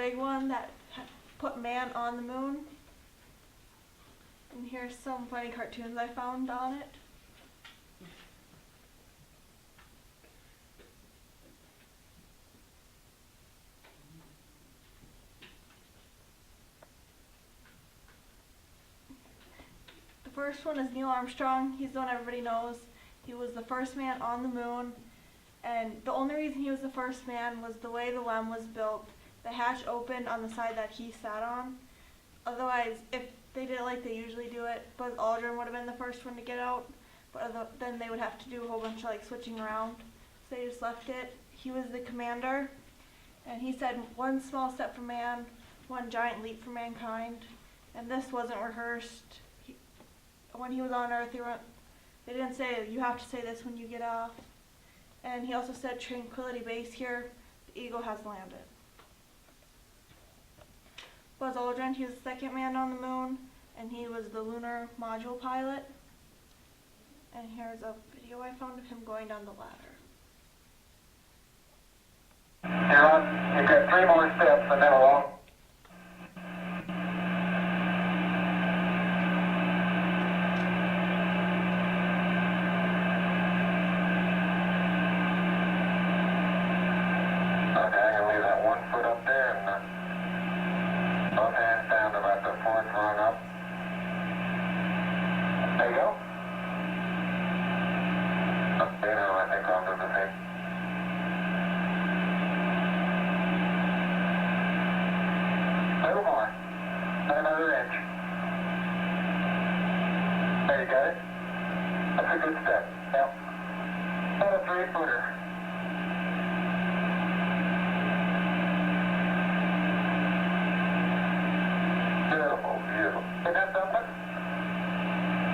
big one that put man on the moon. And here's some funny cartoons I found on it. The first one is Neil Armstrong. He's the one everybody knows. He was the first man on the moon. And the only reason he was the first man was the way the LEM was built. The hatch opened on the side that he sat on. Otherwise, if they did it like they usually do it, Buzz Aldrin would have been the first one to get out. But then they would have to do a whole bunch of like switching around. So they just left it. He was the commander. And he said, one small step for man, one giant leap for mankind. And this wasn't rehearsed. When he was on Earth, they didn't say, you have to say this when you get off. And he also said, Tranquility Base here, the Eagle has landed. Buzz Aldrin, he was the second man on the moon, and he was the lunar module pilot. And here's a video I found of him going down the ladder. You're on, you've got 3 more steps and then a walk.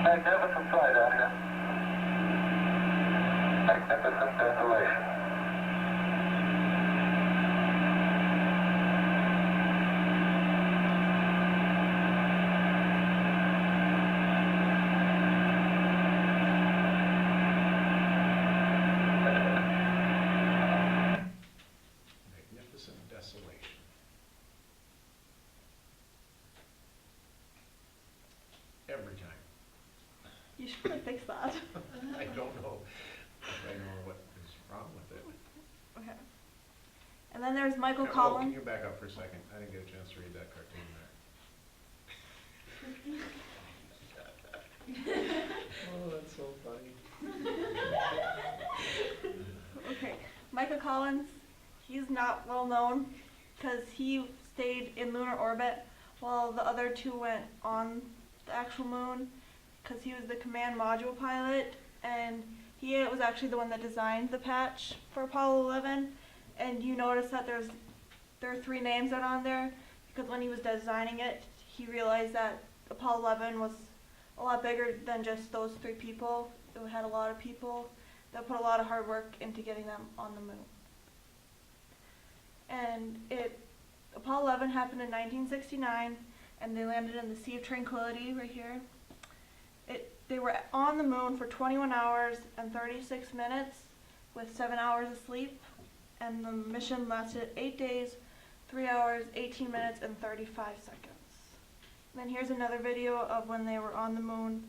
Magnificent sight out here. Magnificent desolation. Magnificent desolation. Every time. You should probably fix that. I don't know if I know what is wrong with it. Okay. And then there's Michael Can Collins. you back up for a second? I didn't get a chance to read that cartoon there. Oh, that's so funny. Okay, Michael Collins, he's not well known because he stayed in lunar orbit while the other two went on the actual moon, because he was the command module pilot, and he was actually the one that designed the patch for Apollo 11. And you notice that there are 3 names that are on there because when he was designing it, he realized that Apollo 11 was a lot bigger than just those 3 people. It had a lot of people that put a lot of hard work into getting them on the moon. And Apollo 11 happened in 1969, and they landed in the Sea of Tranquility right here. They were on the moon for 21 hours and 36 minutes with 7 hours of sleep, and the mission lasted 8 days, 3 hours, 18 minutes, and 35 seconds. And then here's another video of when they were on the moon.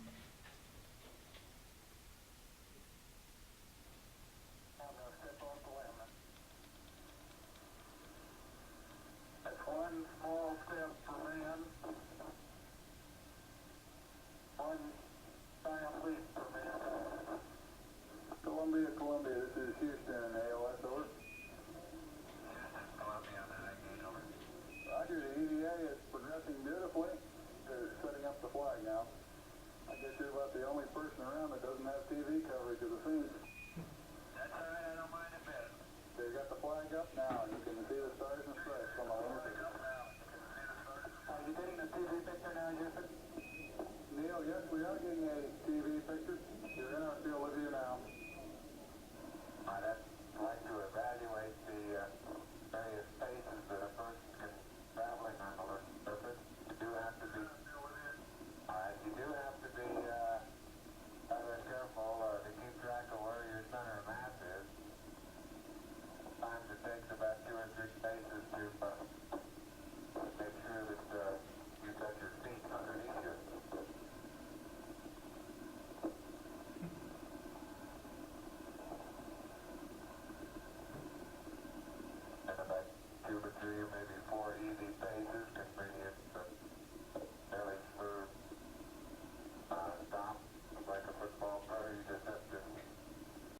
That's one small step for man, one giant leap for man. Columbia, this is Houston, AOS, over. Columbia, over. Roger, the EVA is progressing beautifully. They're setting up the flag now. I guess you're about the only person around that doesn't have TV coverage of the scene. That's all right, I don't mind a bit. They've got the flag up now, and you can see the stars and stripes on the